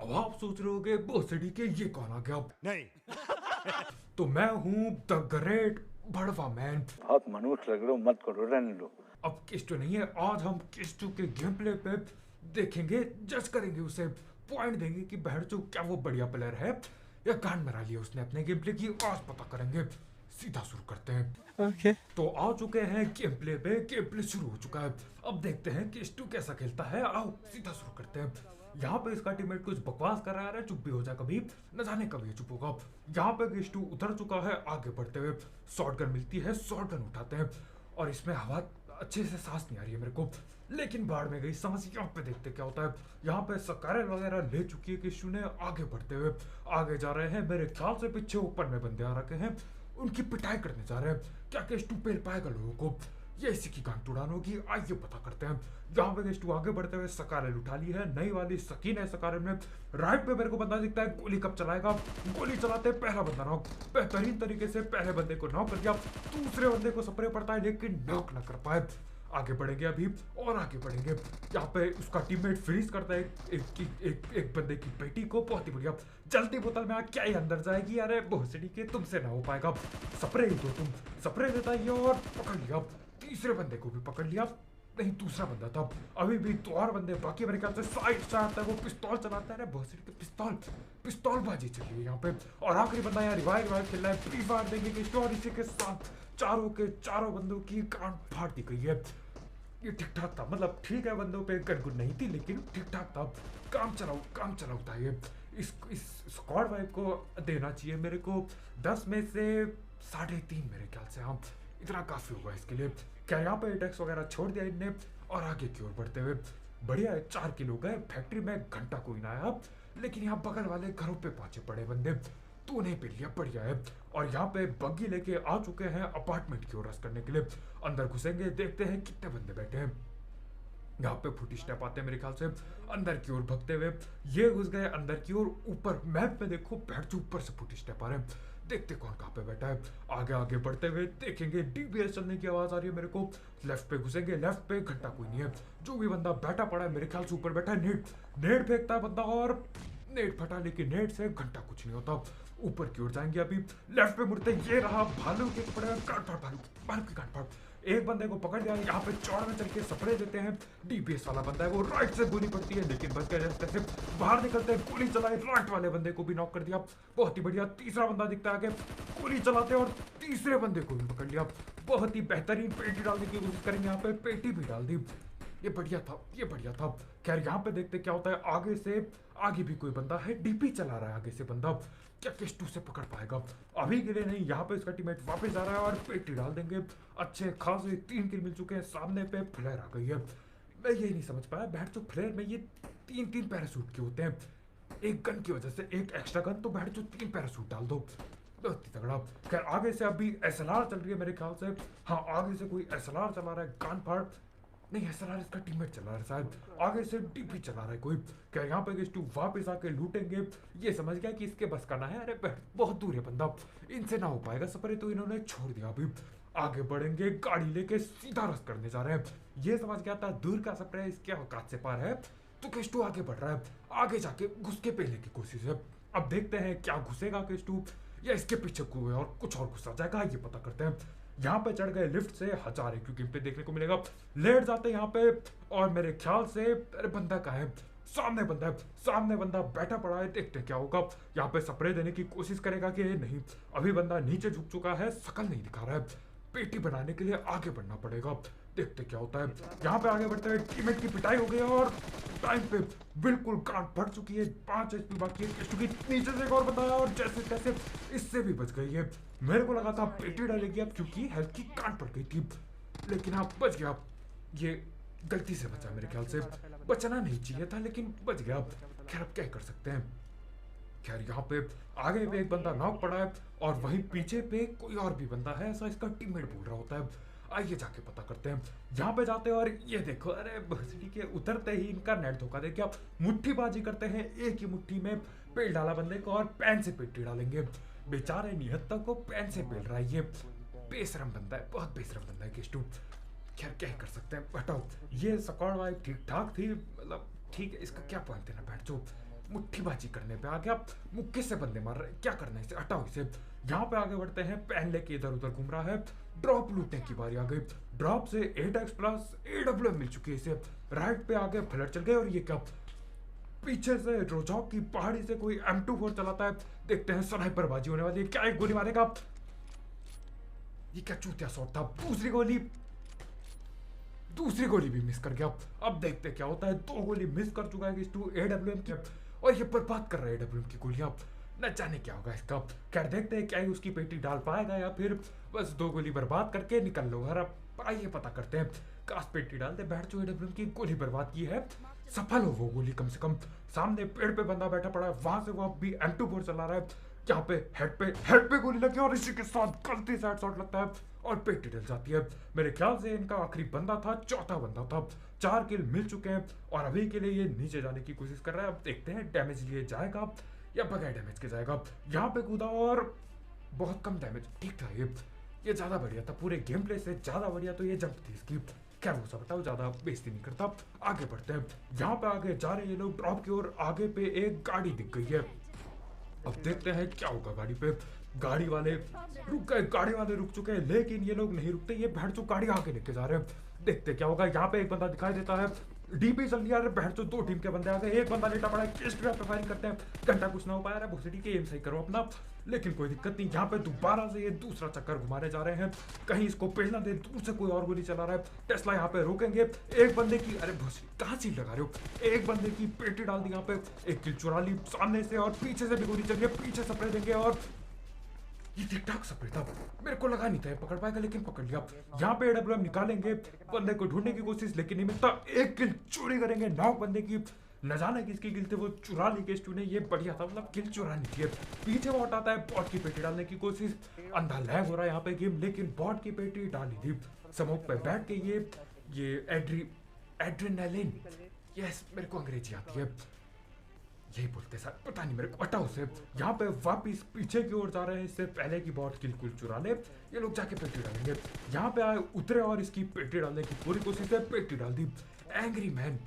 अब आप सोच रहे होगे भोसड़ी के ये कौन आ गया। नहीं। तो मैं हूँ द ग्रेट बड़वा मैन। बहुत मनुष्य लग रहे हो, मत करो, रहने दो। अब किस्टो नहीं है, आज हम किस्टो के गेम प्ले पे देखेंगे, जज करेंगे उसे, पॉइंट देंगे कि बहरचो क्या वो बढ़िया प्लेयर है या कान मरा लिया उसने अपने गेम प्ले की। आज पता करेंगे, सीधा शुरू करते हैं। ओके। तो आ चुके हैं गेम प्ले पे, गेम प्ले शुरू हो चुका है। अब देखते हैं कि स्टू कैसा खेलता है। आओ सीधा शुरू करते हैं। यहाँ पे इसका टीममेट कुछ बकवास कर रहा है, चुप भी हो जा कभी, न जाने कभी चुप होगा। यहाँ पे स्टू उतर चुका है आगे बढ़ते हुए। शॉटगन मिलती है, शॉटगन उठाते हैं और इसमें हवा अच्छे से सांस नहीं आ रही है मेरे को, लेकिन बाढ़ में गई सांस। यहाँ पे देखते क्या होता है। यहाँ पे सकारे वगैरह ले चुकी है किशु ने। आगे बढ़ते हुए आगे जा रहे हैं। मेरे ख्याल से पीछे ऊपर में बंदे आ रखे हैं, उनकी पिटाई करने जा रहे हैं। क्या केस्टू पेल पाएगा लोगों को, ये इसी की गांठ उड़ान होगी। आइए पता करते हैं। यहाँ पे केस्टू आगे बढ़ते हुए सकारे उठा ली है, नई वाली सकीन है सकारे में। राइट पे मेरे को बंदा दिखता है, गोली कब चलाएगा। गोली चलाते पहला बंदा नॉक, बेहतरीन तरीके से पहले बंदे को नॉक कर दिया। दूसरे बंदे को स्प्रे पड़ता है लेकिन नॉक न कर पाए। आगे बढ़ेंगे अभी और आगे बढ़ेंगे। यहाँ पे उसका टीममेट फ्रीज करता है एक बंदे की पेटी को। बहुत ही बढ़िया, जल्दी बोतल में क्या ही अंदर जाएगी। अरे भोसड़ी के, तुमसे ना हो पाएगा। स्प्रे ही दो तुम। स्प्रे देता है और पकड़ लिया। तीसरे बंदे को भी पकड़ लिया। नहीं, दूसरा बंदा था। अभी भी दो और बंदे बाकी। मेरे ख्याल से साइड से आता है वो, पिस्तौल चलाता है। भोसड़ी के पिस्तौल बाजी चली है यहाँ पे। और आखिरी बंदा यहाँ रिवाइव खेल रहा है। फ्री फायर देंगे कि स्टोर इसी के साथ चारों के चारों बंदों की गांठ फाड़ दी गई है। ये ठीक ठाक था, मतलब ठीक है, बंदों पे गन नहीं थी लेकिन ठीक ठाक था। काम चलाऊ था ये। इस स्क्वाड वाइब को देना चाहिए मेरे को 10 में से 3.5 मेरे ख्याल से। हाँ, इतना काफी होगा इसके लिए। क्या यहाँ पे अटैक्स वगैरह छोड़ दिया इनने और आगे की ओर बढ़ते हुए। बढ़िया है, 4 किलो गए। फैक्ट्री में घंटा कोई ना आया, लेकिन यहाँ बगल वाले घरों पे पहुंचे पड़े बंदे। तो उन्हें पे लिया, बढ़िया है। और यहाँ पे बग्गी लेके आ चुके हैं अपार्टमेंट की ओर रश करने के लिए। अंदर घुसेंगे, देखते हैं कितने बंदे बैठे हैं। यहाँ पे फुटी स्टेप आते हैं मेरे ख्याल से अंदर की ओर भगते हुए। ये घुस गए अंदर की ओर। ऊपर मैप में देखो, बैठ जो ऊपर से फुटी स्टेप आ रहे हैं। देखते कौन कहाँ पे बैठा है। आगे आगे बढ़ते हुए देखेंगे, डीबीएस चलने की आवाज आ रही है मेरे को। लेफ्ट पे घुसेंगे, लेफ्ट पे घंटा कोई नहीं है। जो भी बंदा बैठा पड़ा है मेरे ख्याल से ऊपर बैठा है। नेट फेंकता है बंदा और नेट फटा, लेकिन नेट से घंटा कुछ नहीं होता। ऊपर की ओर जाएंगे अभी। लेफ्ट पे मुड़ते ये रहा भालू के कपड़े में गांठ फाड़, भालू की गांठ फाड़। एक बंदे को पकड़ लिया। यहाँ पे चौड़ में चल के स्प्रे देते हैं। डीपीएस वाला बंदा है वो, राइट से गोली पड़ती है लेकिन बच गए। जैसे बाहर निकलते हैं, गोली चलाई, राइट वाले बंदे को भी नॉक कर दिया। बहुत ही बढ़िया। तीसरा बंदा दिखता है आगे, गोली चलाते और तीसरे बंदे को भी पकड़ लिया। बहुत ही बेहतरीन। पेटी डालने की कोशिश करेंगे, यहाँ पे पेटी भी डाल दी। ये बढ़िया था, ये बढ़िया था। खैर यहाँ पे देखते क्या होता है। आगे से आगे भी कोई बंदा है, डीपी चला रहा है आगे से बंदा। क्या केस्टू से पकड़ पाएगा? अभी के लिए नहीं। यहाँ पे इसका टीममेट वापस आ रहा है और पेटी डाल देंगे। अच्छे खासे 3 किल मिल चुके हैं। सामने पे फ्लेयर आ गई है। मैं यही नहीं समझ पाया, बैठ जो फ्लेयर में ये 3 पैरासूट क्यों होते हैं? एक गन की वजह से, एक एक्स्ट्रा गन, तो बैठ जो 3 पैरासूट डाल दो। बहुत ही तगड़ा। खैर आगे से अभी एसएलआर चल रही है मेरे ख्याल से। हाँ, आगे से कोई एसएलआर चला रहा है, गान फाड़। नहीं, एसएलआर इसका टीममेट चला रहा है शायद। आगे से डीपी चला रहा है कोई। क्या यहाँ पे गेस्टू वापस आके लूटेंगे? ये समझ गया कि इसके बस का ना है। अरे बहुत दूर है बंदा, इनसे ना हो पाएगा सपरे, तो इन्होंने छोड़ दिया। अभी आगे बढ़ेंगे, गाड़ी लेके सीधा रस करने जा रहे हैं। ये समझ गया था दूर का सपरे इसके औकात से पार है, तो केस्टू आगे बढ़ रहा है। आगे जाके घुस के पेलने की कोशिश है। अब देखते हैं क्या घुसेगा केस्टू या इसके पीछे कोई और कुछ और घुसा जाएगा। ये पता करते हैं। यहाँ पे चढ़ गए लिफ्ट से, 1000 एक गेम पे देखने को मिलेगा। लेट जाते हैं यहाँ पे और मेरे ख्याल से अरे बंदा कहाँ है? सामने बंदा है, सामने बंदा बैठा पड़ा है। देखते क्या होगा। यहाँ पे स्प्रे देने की कोशिश करेगा कि नहीं। अभी बंदा नीचे झुक चुका है, शकल नहीं दिखा रहा है। पेटी बनाने के लिए आगे बढ़ना पड़ेगा। देखते क्या होता है। यहाँ पे आगे बढ़ते हुए टीममेट की पिटाई हो गई और टाइम पे बिल्कुल गांठ फट चुकी है। 5 एचपी बाकी है, क्योंकि नीचे से एक और बंदा है और जैसे तैसे इससे भी बच गई है। मेरे को लगा था पेटी डालेगी अब, क्योंकि हेल्थ की गांठ पड़ गई थी, लेकिन आप बच गया। ये गलती से बचा, मेरे ख्याल से बचना नहीं चाहिए था लेकिन बच गया। खैर अब क्या कर सकते हैं। खैर यहाँ पे आगे पे एक बंदा नॉक पड़ा है और वहीं पीछे पे कोई और भी बंदा है, ऐसा इसका टीममेट बोल रहा होता है। आइए जाके पता करते हैं। यहाँ पे जाते हैं और ये देखो, अरे भोसड़ी के उतरते ही इनका नेट धोखा दे के आप मुट्ठीबाजी करते हैं। एक ही मुट्ठी में पेल डाला बंदे को और पैन से पेटी डालेंगे। बेचारे निहत्ता को पैन से पेल रहा है ये। बेशरम बंदा है, बहुत बेशरम बंदा है केस्टू। खैर क्या ही कर सकते हैं, हटाओ। ये स्क्वाड वाइब ठीक ठाक थी, मतलब ठीक है। इसका क्या पॉइंट देना बैठ जो। मुट्ठीबाजी करने पे आ गया। मुक्के से बंदे मार रहे, क्या करना है इसे, हटाओ इसे। यहाँ पे आगे बढ़ते हैं, पेन लेके इधर उधर घूम रहा है। ड्रॉप लूटने की बारी आ गई। ड्रॉप से 8x प्लस AWM मिल चुकी है इसे। राइट पे आगे फ्लड चल गए और ये क्या, पीछे से रोजॉक की पहाड़ी से कोई M24 चलाता है। देखते हैं स्नाइपर बाजी होने वाली है, क्या एक गोली मारेगा। ये क्या चूतिया शॉट था। दूसरी गोली भी मिस कर गया। अब देखते क्या होता है, 2 गोली मिस कर चुका है किस्टू AWM की, और ये बर्बाद कर रहा है AWM की गोलियां। न जाने क्या होगा इसका। खैर देखते हैं क्या ही उसकी पेटी डाल पाएगा या फिर बस 2 गोली बर्बाद करके निकल लो घर। अब आइए पता करते हैं। काश पेटी डालते, बैठ जो AWM की गोली बर्बाद की है, सफल हो वो गोली कम से कम। सामने पेड़ पे बंदा बैठा पड़ा है, वहां से वो अब भी M24 चला रहा है। यहाँ पे हेड पे गोली लगी और इसी के साथ गलती से हेडशॉट लगता है और पेटी डल जाती है। मेरे ख्याल से इनका आखिरी बंदा था, चौथा बंदा था। 4 किल मिल चुके हैं और अभी के लिए ये नीचे जाने की कोशिश कर रहा है। अब देखते हैं डैमेज लिए जाएगा या बगैर डैमेज के जाएगा। यहाँ पे कूदा और बहुत कम डैमेज, ठीक था ये ज्यादा बढ़िया था। पूरे गेम प्ले से ज्यादा बढ़िया तो ये जंप थी इसकी। क्या हो सकता है, ज्यादा बेइज्जती नहीं करता। आगे बढ़ते हैं। यहाँ पे आगे जा रहे हैं ये लोग ड्रॉप की ओर। आगे पे एक गाड़ी दिख गई है। अब देखते हैं क्या होगा गाड़ी पे। गाड़ी वाले रुक गए, गाड़ी वाले रुक चुके हैं, लेकिन ये लोग नहीं रुकते। ये भैंस गाड़ी आगे लेके जा रहे हैं। देखते क्या होगा। यहाँ पे एक बंदा दिखाई देता है, डीपी चल रहा है। भैंस 2 टीम के बंदे आ गए। एक बंदा लेटा पड़ा है, किस पे फायरिंग करते हैं। घंटा कुछ ना हो पाया, भूसड़ी के एम सही करो अपना। लेकिन कोई दिक्कत नहीं। यहाँ पे दोबारा से ये दूसरा चक्कर घुमाने जा रहे हैं, कहीं इसको पेड़ना दे। दूर से कोई और गोली चला रहा है। टेस्ला यहाँ पे रोकेंगे। एक बंदे की, अरे भूसड़ी कहाँ सील लगा रहे हो। एक बंदे की पेटी डाल दी यहाँ पे, एक किल चुरा ली सामने से, और पीछे से भी गोली चल रही है। पीछे स्प्रे देंगे और ये ठीक ठाक स्प्रे था। मेरे को लगा नहीं था ये पकड़ पाएगा, लेकिन पकड़ लिया। यहाँ पे AWM निकालेंगे, बंदे को ढूंढने की कोशिश, लेकिन नहीं मिलता। एक किल चोरी करेंगे 9 बंदे की। न जाने किसकी किल थे, वो चुरा ली केस्टू ने। ये बढ़िया था, मतलब किल चुरानी थी। पीछे बॉट आता है, बॉट की पेटी डालने की कोशिश। अंधा लैग हो रहा है यहाँ पे गेम, लेकिन बॉट की पेटी डाली थी। स्मोक पे बैठ के ये एड्रेनालिन, यस मेरे को अंग्रेजी आती है, यही बोलते सर, पता नहीं मेरे को, हटाओ से। यहाँ पे वापिस पीछे की ओर जा रहे हैं, इससे पहले की बॉट किल कुल चुरा ले। ये लोग जाके पेटी डालेंगे। यहाँ पे आए, उतरे और इसकी पेटी डालने की पूरी कोशिश है। पेटी डाल दी। Angry man